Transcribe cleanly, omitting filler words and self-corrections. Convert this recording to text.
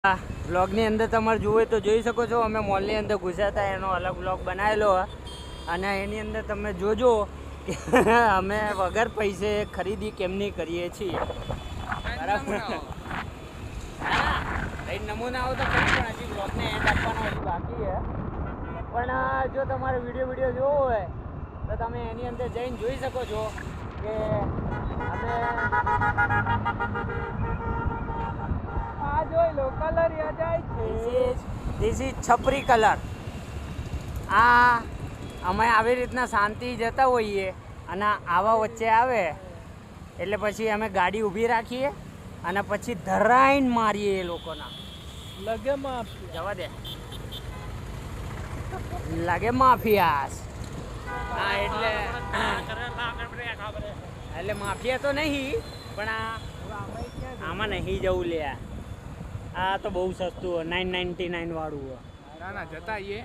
વ્લોગની અંદર તમારે જુએ તો જોઈ શકો છો અમે મોલની અંદર ઘૂસ્યા હતા એનો અલગ વ્લોગ બનાવેલો અને એની અંદર તમે જોજો કે અમે વગર પૈસે ખરીદી કેમની કરીએ છીએ બરાબર નમૂનાઓ તો ખરી પણ હજી વ્લોગને એન્ડ આપવાનો હજી બાકી છે પણ જો તમારે વિડીયો જોવો હોય તો તમે એની અંદર જઈને જોઈ શકો છો કે અમે આ જોઈ લો કલર યા જાય છે ધીસ ઇઝ છપરી કલર આ અમે આવી રીતના શાંતિ જતા હોઈએ અને આવા વચ્ચે આવે એટલે પછી અમે ગાડી ઊભી રાખીએ અને પછી ધરાઈને મારીએ એ લોકોના લગે માફ જવા દે લાગે માફિયાસ હા એટલે માફિયા તો નહીં પણ આમાં નહીં જવું લે આ તો બહુ સસ્તું 999 વાળું ના જતા આવીએ